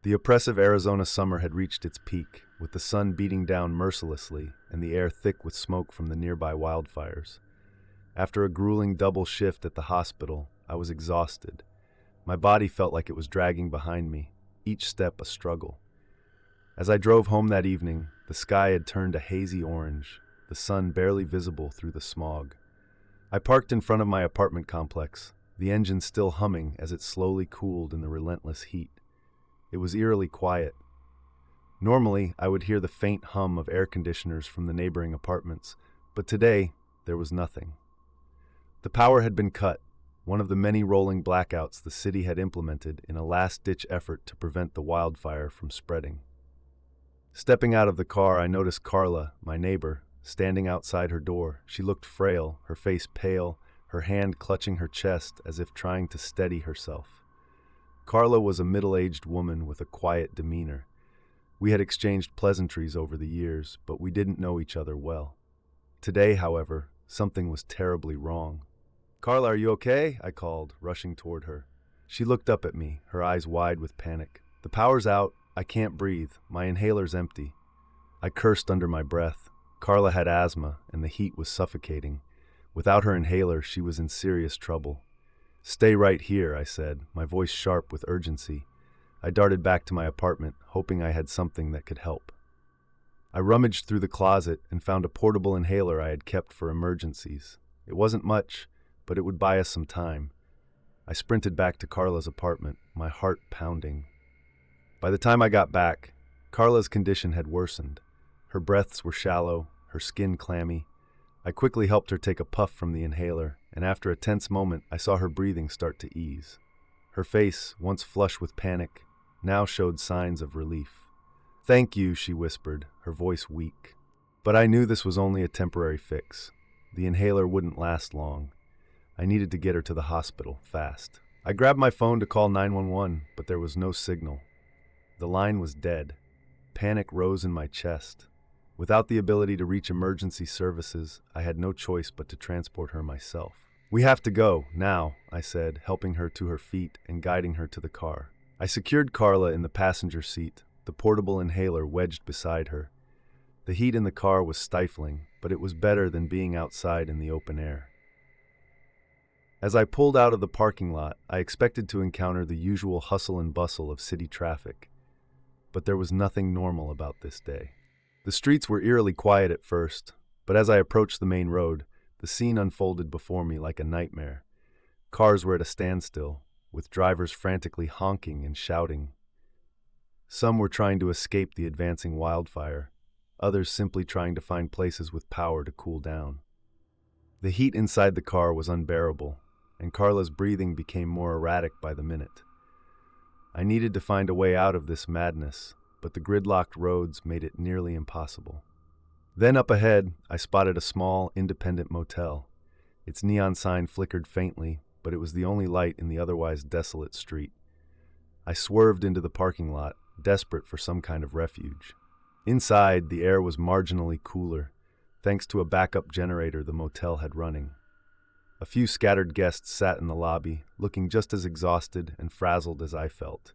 The oppressive Arizona summer had reached its peak, with the sun beating down mercilessly and the air thick with smoke from the nearby wildfires. After a grueling double shift at the hospital, I was exhausted. My body felt like it was dragging behind me, each step a struggle. As I drove home that evening, the sky had turned a hazy orange, the sun barely visible through the smog. I parked in front of my apartment complex, the engine still humming as it slowly cooled in the relentless heat. It was eerily quiet. Normally, I would hear the faint hum of air conditioners from the neighboring apartments, but today, there was nothing. The power had been cut, one of the many rolling blackouts the city had implemented in a last-ditch effort to prevent the wildfire from spreading. Stepping out of the car, I noticed Carla, my neighbor, standing outside her door. She looked frail, her face pale, her hand clutching her chest as if trying to steady herself. Carla was a middle-aged woman with a quiet demeanor. We had exchanged pleasantries over the years, but we didn't know each other well. Today, however, something was terribly wrong. "Carla, are you okay?" I called, rushing toward her. She looked up at me, her eyes wide with panic. "The power's out. I can't breathe. My inhaler's empty." I cursed under my breath. Carla had asthma, and the heat was suffocating. Without her inhaler, she was in serious trouble. "Stay right here," I said, my voice sharp with urgency. I darted back to my apartment, hoping I had something that could help. I rummaged through the closet and found a portable inhaler I had kept for emergencies. It wasn't much, but it would buy us some time. I sprinted back to Carla's apartment, my heart pounding. By the time I got back, Carla's condition had worsened. Her breaths were shallow, her skin clammy. I quickly helped her take a puff from the inhaler, and after a tense moment, I saw her breathing start to ease. Her face, once flush with panic, now showed signs of relief. "Thank you," she whispered, her voice weak. But I knew this was only a temporary fix. The inhaler wouldn't last long. I needed to get her to the hospital, fast. I grabbed my phone to call 911, but there was no signal. The line was dead. Panic rose in my chest. Without the ability to reach emergency services, I had no choice but to transport her myself. "We have to go, now," I said, helping her to her feet and guiding her to the car. I secured Carla in the passenger seat, the portable inhaler wedged beside her. The heat in the car was stifling, but it was better than being outside in the open air. As I pulled out of the parking lot, I expected to encounter the usual hustle and bustle of city traffic. But there was nothing normal about this day. The streets were eerily quiet at first, but as I approached the main road, the scene unfolded before me like a nightmare. Cars were at a standstill, with drivers frantically honking and shouting. Some were trying to escape the advancing wildfire, others simply trying to find places with power to cool down. The heat inside the car was unbearable, and Carla's breathing became more erratic by the minute. I needed to find a way out of this madness, but the gridlocked roads made it nearly impossible. Then up ahead, I spotted a small, independent motel. Its neon sign flickered faintly, but it was the only light in the otherwise desolate street. I swerved into the parking lot, desperate for some kind of refuge. Inside, the air was marginally cooler, thanks to a backup generator the motel had running. A few scattered guests sat in the lobby, looking just as exhausted and frazzled as I felt.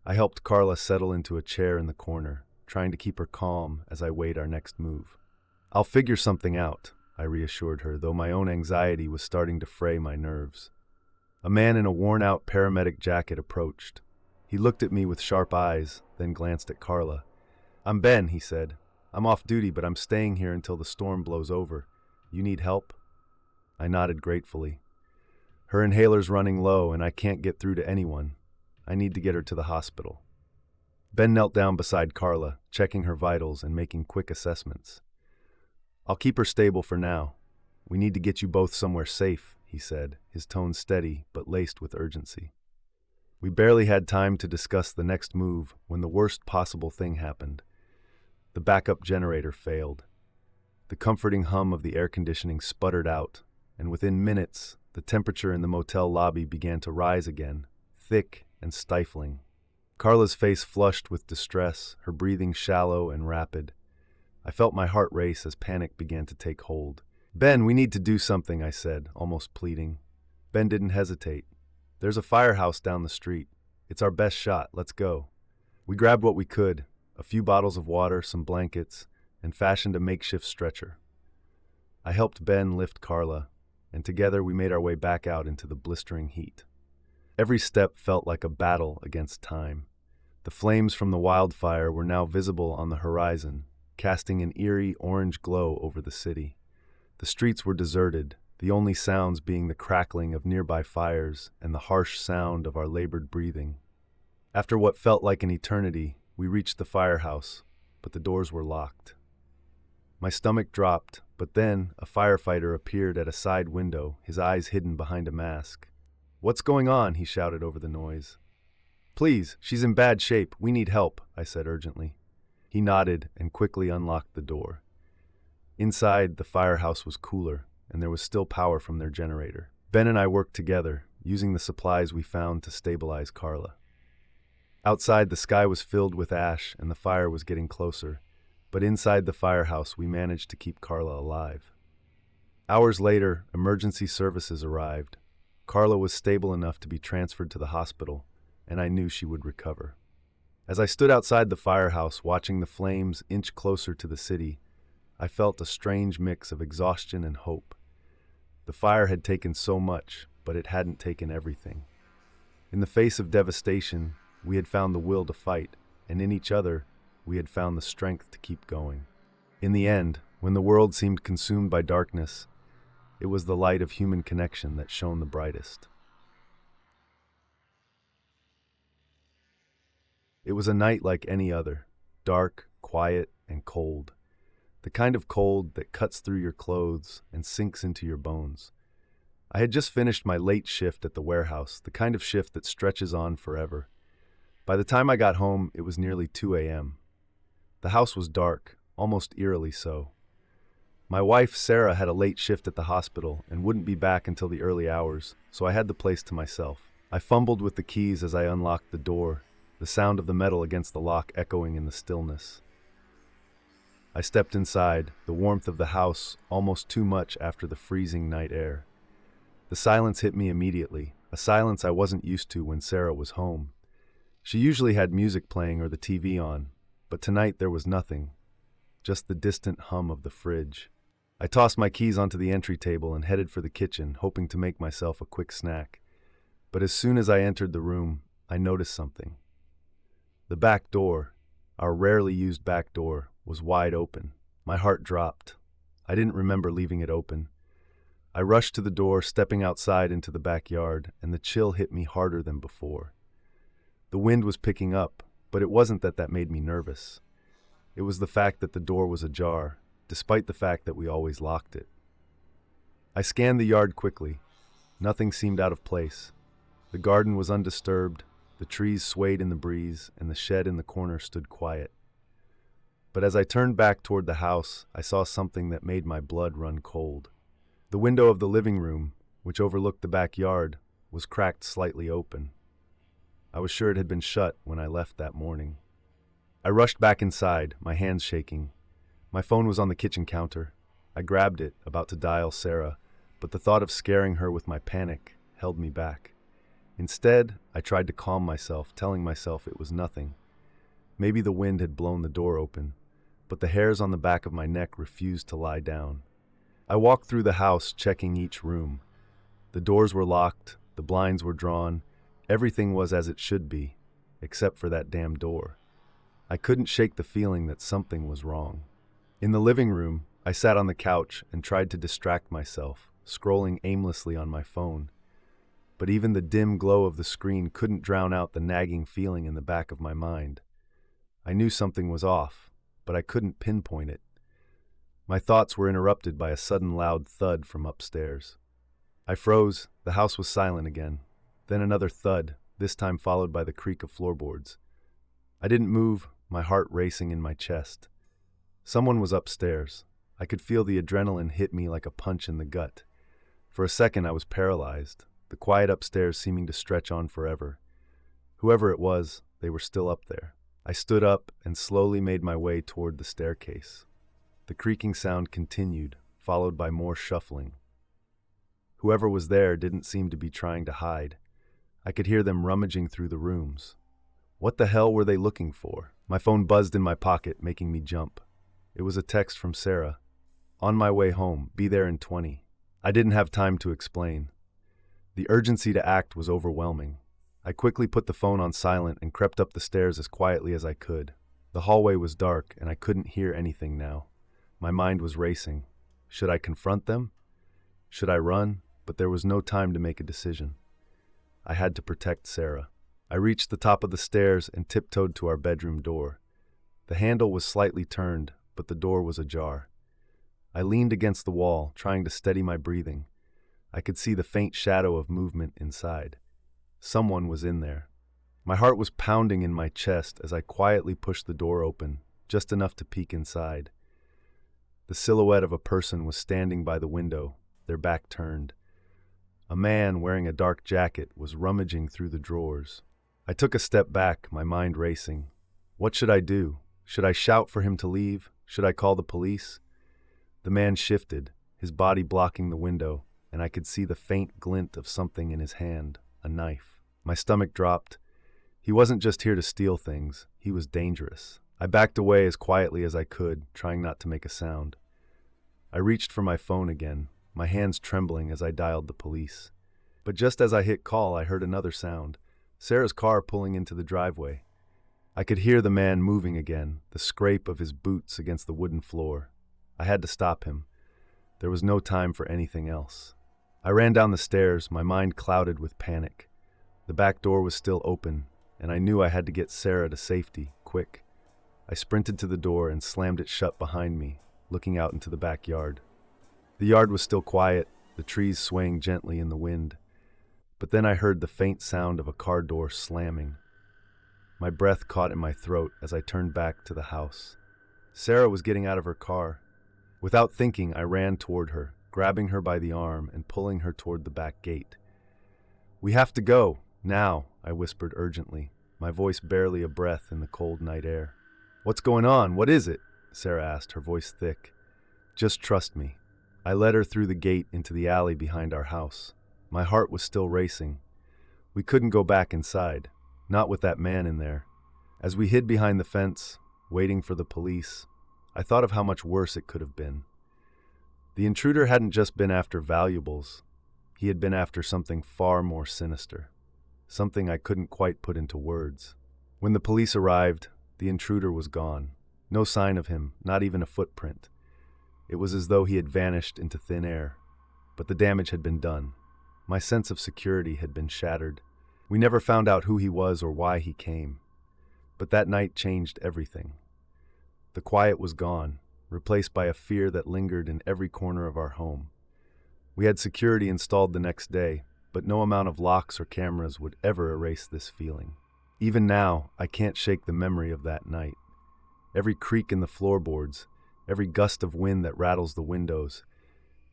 I helped Carla settle into a chair in the corner, trying to keep her calm as I weighed our next move. "I'll figure something out," I reassured her, though my own anxiety was starting to fray my nerves. A man in a worn-out paramedic jacket approached. He looked at me with sharp eyes, then glanced at Carla. "I'm Ben," he said. "I'm off duty, but I'm staying here until the storm blows over. You need help?" I nodded gratefully. "Her inhaler's running low, and I can't get through to anyone. I need to get her to the hospital." Ben knelt down beside Carla, checking her vitals and making quick assessments. "I'll keep her stable for now. We need to get you both somewhere safe," he said, his tone steady but laced with urgency. We barely had time to discuss the next move when the worst possible thing happened. The backup generator failed. The comforting hum of the air conditioning sputtered out, and within minutes, the temperature in the motel lobby began to rise again, thick and stifling. Carla's face flushed with distress, her breathing shallow and rapid. I felt my heart race as panic began to take hold. "Ben, we need to do something," I said, almost pleading. Ben didn't hesitate. "There's a firehouse down the street. It's our best shot. Let's go." We grabbed what we could, a few bottles of water, some blankets, and fashioned a makeshift stretcher. I helped Ben lift Carla, and together we made our way back out into the blistering heat. Every step felt like a battle against time. The flames from the wildfire were now visible on the horizon, casting an eerie orange glow over the city. The streets were deserted, the only sounds being the crackling of nearby fires and the harsh sound of our labored breathing. After what felt like an eternity, we reached the firehouse, but the doors were locked. My stomach dropped, but then a firefighter appeared at a side window, his eyes hidden behind a mask. "What's going on?" he shouted over the noise. "Please, she's in bad shape. We need help," I said urgently. He nodded and quickly unlocked the door. Inside, the firehouse was cooler, and there was still power from their generator. Ben and I worked together, using the supplies we found to stabilize Carla. Outside, the sky was filled with ash and the fire was getting closer, but inside the firehouse we managed to keep Carla alive. Hours later, emergency services arrived. Carla was stable enough to be transferred to the hospital, and I knew she would recover. As I stood outside the firehouse watching the flames inch closer to the city, I felt a strange mix of exhaustion and hope. The fire had taken so much, but it hadn't taken everything. In the face of devastation, we had found the will to fight, and in each other, we had found the strength to keep going. In the end, when the world seemed consumed by darkness, it was the light of human connection that shone the brightest. It was a night like any other, dark, quiet, and cold. The kind of cold that cuts through your clothes and sinks into your bones. I had just finished my late shift at the warehouse, the kind of shift that stretches on forever. By the time I got home, it was nearly 2 a.m. The house was dark, almost eerily so. My wife, Sarah, had a late shift at the hospital and wouldn't be back until the early hours, so I had the place to myself. I fumbled with the keys as I unlocked the door, the sound of the metal against the lock echoing in the stillness. I stepped inside, the warmth of the house almost too much after the freezing night air. The silence hit me immediately, a silence I wasn't used to when Sarah was home. She usually had music playing or the TV on, but tonight there was nothing, just the distant hum of the fridge. I tossed my keys onto the entry table and headed for the kitchen, hoping to make myself a quick snack. But as soon as I entered the room, I noticed something. The back door, our rarely used back door, was wide open. My heart dropped. I didn't remember leaving it open. I rushed to the door, stepping outside into the backyard, and the chill hit me harder than before. The wind was picking up, but it wasn't that made me nervous. It was the fact that the door was ajar, despite the fact that we always locked it. I scanned the yard quickly. Nothing seemed out of place. The garden was undisturbed, the trees swayed in the breeze, and the shed in the corner stood quiet. But as I turned back toward the house, I saw something that made my blood run cold. The window of the living room, which overlooked the backyard, was cracked slightly open. I was sure it had been shut when I left that morning. I rushed back inside, my hands shaking. My phone was on the kitchen counter. I grabbed it, about to dial Sarah, but the thought of scaring her with my panic held me back. Instead, I tried to calm myself, telling myself it was nothing. Maybe the wind had blown the door open, but the hairs on the back of my neck refused to lie down. I walked through the house, checking each room. The doors were locked, the blinds were drawn, everything was as it should be, except for that damn door. I couldn't shake the feeling that something was wrong. In the living room, I sat on the couch and tried to distract myself, scrolling aimlessly on my phone. But even the dim glow of the screen couldn't drown out the nagging feeling in the back of my mind. I knew something was off, but I couldn't pinpoint it. My thoughts were interrupted by a sudden loud thud from upstairs. I froze. The house was silent again. Then another thud, this time followed by the creak of floorboards. I didn't move, my heart racing in my chest. Someone was upstairs. I could feel the adrenaline hit me like a punch in the gut. For a second I was paralyzed, the quiet upstairs seeming to stretch on forever. Whoever it was, they were still up there. I stood up and slowly made my way toward the staircase. The creaking sound continued, followed by more shuffling. Whoever was there didn't seem to be trying to hide. I could hear them rummaging through the rooms. What the hell were they looking for? My phone buzzed in my pocket, making me jump. It was a text from Sarah. On my way home, be there in 20. I didn't have time to explain. The urgency to act was overwhelming. I quickly put the phone on silent and crept up the stairs as quietly as I could. The hallway was dark and I couldn't hear anything now. My mind was racing. Should I confront them? Should I run? But there was no time to make a decision. I had to protect Sarah. I reached the top of the stairs and tiptoed to our bedroom door. The handle was slightly turned, but the door was ajar. I leaned against the wall, trying to steady my breathing. I could see the faint shadow of movement inside. Someone was in there. My heart was pounding in my chest as I quietly pushed the door open, just enough to peek inside. The silhouette of a person was standing by the window, their back turned. A man wearing a dark jacket was rummaging through the drawers. I took a step back, my mind racing. What should I do? Should I shout for him to leave? Should I call the police? The man shifted, his body blocking the window, and I could see the faint glint of something in his hand, a knife. My stomach dropped. He wasn't just here to steal things, he was dangerous. I backed away as quietly as I could, trying not to make a sound. I reached for my phone again, my hands trembling as I dialed the police. But just as I hit call, I heard another sound. Sarah's car pulling into the driveway. I could hear the man moving again, the scrape of his boots against the wooden floor. I had to stop him. There was no time for anything else. I ran down the stairs, my mind clouded with panic. The back door was still open, and I knew I had to get Sarah to safety, quick. I sprinted to the door and slammed it shut behind me, looking out into the backyard. The yard was still quiet, the trees swaying gently in the wind. But then I heard the faint sound of a car door slamming. My breath caught in my throat as I turned back to the house. Sarah was getting out of her car. Without thinking, I ran toward her, grabbing her by the arm and pulling her toward the back gate. "We have to go, now," I whispered urgently, my voice barely a breath in the cold night air. "What's going on? What is it?" Sarah asked, her voice thick. "Just trust me." I led her through the gate into the alley behind our house. My heart was still racing. We couldn't go back inside, not with that man in there. As we hid behind the fence, waiting for the police, I thought of how much worse it could have been. The intruder hadn't just been after valuables. He had been after something far more sinister. Something I couldn't quite put into words. When the police arrived, the intruder was gone. No sign of him, not even a footprint. It was as though he had vanished into thin air. But the damage had been done. My sense of security had been shattered. We never found out who he was or why he came. But that night changed everything. The quiet was gone, replaced by a fear that lingered in every corner of our home. We had security installed the next day, but no amount of locks or cameras would ever erase this feeling. Even now, I can't shake the memory of that night. Every creak in the floorboards, every gust of wind that rattles the windows,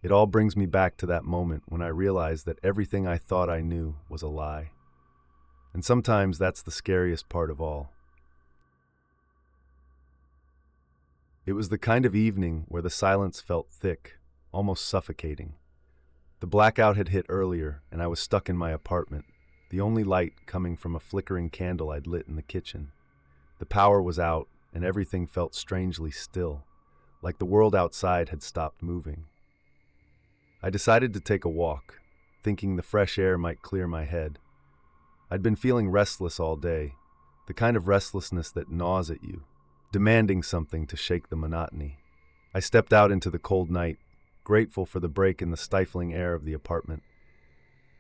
it all brings me back to that moment when I realized that everything I thought I knew was a lie. And sometimes that's the scariest part of all. It was the kind of evening where the silence felt thick, almost suffocating. The blackout had hit earlier, and I was stuck in my apartment, the only light coming from a flickering candle I'd lit in the kitchen. The power was out, and everything felt strangely still, like the world outside had stopped moving. I decided to take a walk, thinking the fresh air might clear my head. I'd been feeling restless all day, the kind of restlessness that gnaws at you, demanding something to shake the monotony. I stepped out into the cold night, grateful for the break in the stifling air of the apartment.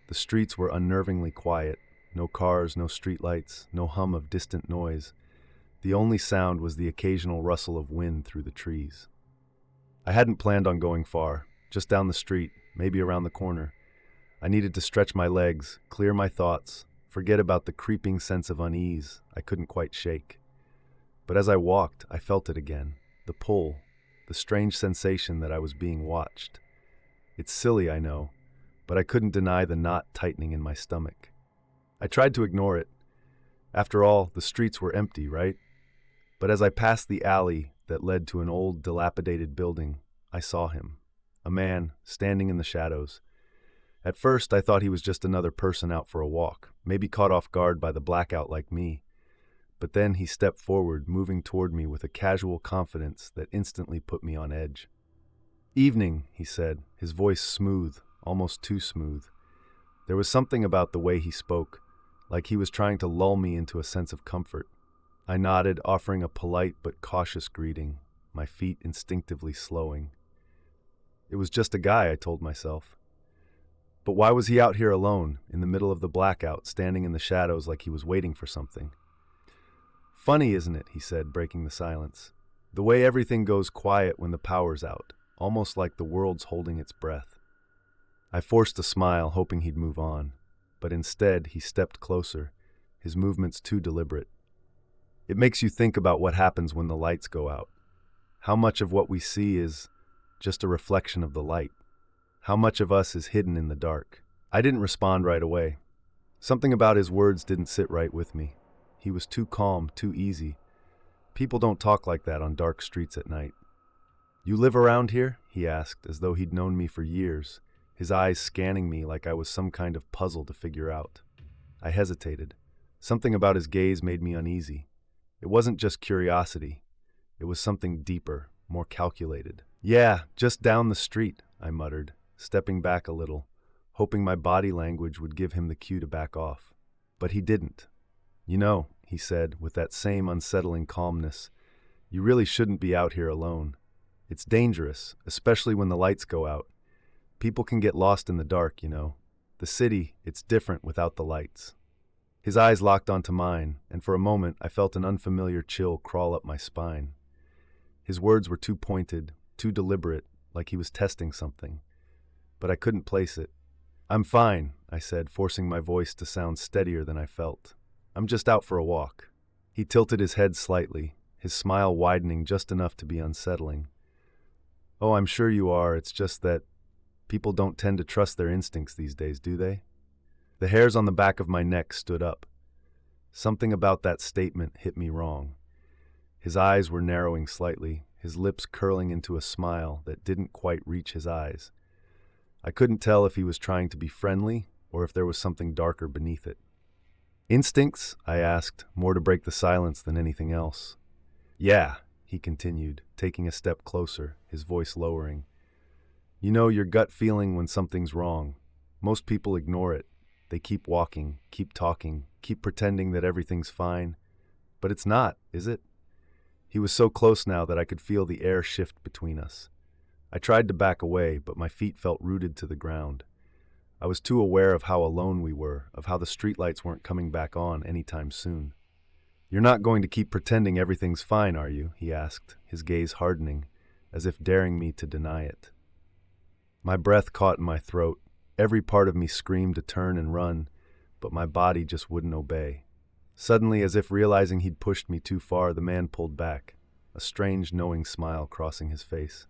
The streets were unnervingly quiet, no cars, no streetlights, no hum of distant noise. The only sound was the occasional rustle of wind through the trees. I hadn't planned on going far, just down the street, maybe around the corner. I needed to stretch my legs, clear my thoughts, forget about the creeping sense of unease I couldn't quite shake. But as I walked, I felt it again, the pull, the strange sensation that I was being watched. It's silly, I know, but I couldn't deny the knot tightening in my stomach. I tried to ignore it. After all, the streets were empty, right? But as I passed the alley that led to an old, dilapidated building, I saw him, a man standing in the shadows. At first, I thought he was just another person out for a walk, maybe caught off guard by the blackout like me. but then he stepped forward, moving toward me with a casual confidence that instantly put me on edge. "Evening," he said, his voice smooth, almost too smooth. There was something about the way he spoke, like he was trying to lull me into a sense of comfort. I nodded, offering a polite but cautious greeting, my feet instinctively slowing. It was just a guy, I told myself. But why was he out here alone, in the middle of the blackout, standing in the shadows like he was waiting for something? "Funny, isn't it?" he said, breaking the silence. "The way everything goes quiet when the power's out, almost like the world's holding its breath." I forced a smile, hoping he'd move on, but instead he stepped closer, his movements too deliberate. "It makes you think about what happens when the lights go out. How much of what we see is just a reflection of the light? How much of us is hidden in the dark?" I didn't respond right away. Something about his words didn't sit right with me. He was too calm, too easy. People don't talk like that on dark streets at night. "You live around here?" he asked, as though he'd known me for years, his eyes scanning me like I was some kind of puzzle to figure out. I hesitated. Something about his gaze made me uneasy. It wasn't just curiosity. It was something deeper, more calculated. "Yeah, just down the street," I muttered, stepping back a little, hoping my body language would give him the cue to back off. But he didn't. "You know," he said, with that same unsettling calmness, "you really shouldn't be out here alone. It's dangerous, especially when the lights go out. People can get lost in the dark, you know. The city, it's different without the lights." His eyes locked onto mine, and for a moment I felt an unfamiliar chill crawl up my spine. His words were too pointed, too deliberate, like he was testing something. But I couldn't place it. "I'm fine," I said, forcing my voice to sound steadier than I felt. "I'm just out for a walk." He tilted his head slightly, his smile widening just enough to be unsettling. "Oh, I'm sure you are. It's just that people don't tend to trust their instincts these days, do they?" The hairs on the back of my neck stood up. Something about that statement hit me wrong. His eyes were narrowing slightly, his lips curling into a smile that didn't quite reach his eyes. I couldn't tell if he was trying to be friendly or if there was something darker beneath it. "Instincts?" I asked, more to break the silence than anything else. "Yeah," he continued, taking a step closer, his voice lowering. "You know your gut feeling when something's wrong. Most people ignore it. They keep walking, keep talking, keep pretending that everything's fine. But it's not, is it?" He was so close now that I could feel the air shift between us. I tried to back away, but my feet felt rooted to the ground. I was too aware of how alone we were, of how the streetlights weren't coming back on anytime soon. "You're not going to keep pretending everything's fine, are you?" he asked, his gaze hardening, as if daring me to deny it. My breath caught in my throat. Every part of me screamed to turn and run, but my body just wouldn't obey. Suddenly, as if realizing he'd pushed me too far, the man pulled back, a strange, knowing smile crossing his face.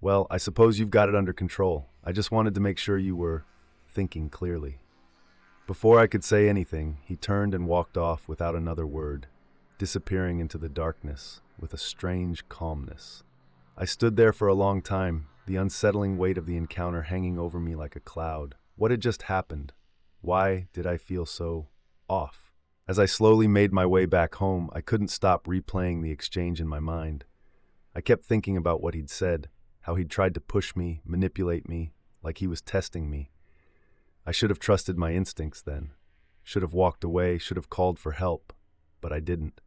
"Well, I suppose you've got it under control. I just wanted to make sure you were thinking clearly." Before I could say anything, he turned and walked off without another word, disappearing into the darkness with a strange calmness. I stood there for a long time, the unsettling weight of the encounter hanging over me like a cloud. What had just happened? Why did I feel so off? As I slowly made my way back home, I couldn't stop replaying the exchange in my mind. I kept thinking about what he'd said, how he'd tried to push me, manipulate me, like he was testing me. I should have trusted my instincts then. Should have walked away, should have called for help, but I didn't.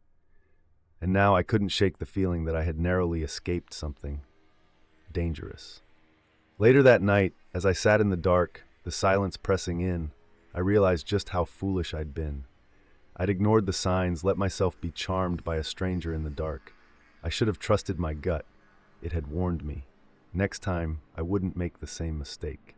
And now I couldn't shake the feeling that I had narrowly escaped something dangerous. Later that night, as I sat in the dark, the silence pressing in, I realized just how foolish I'd been. I'd ignored the signs, let myself be charmed by a stranger in the dark. I should have trusted my gut. It had warned me. Next time, I wouldn't make the same mistake.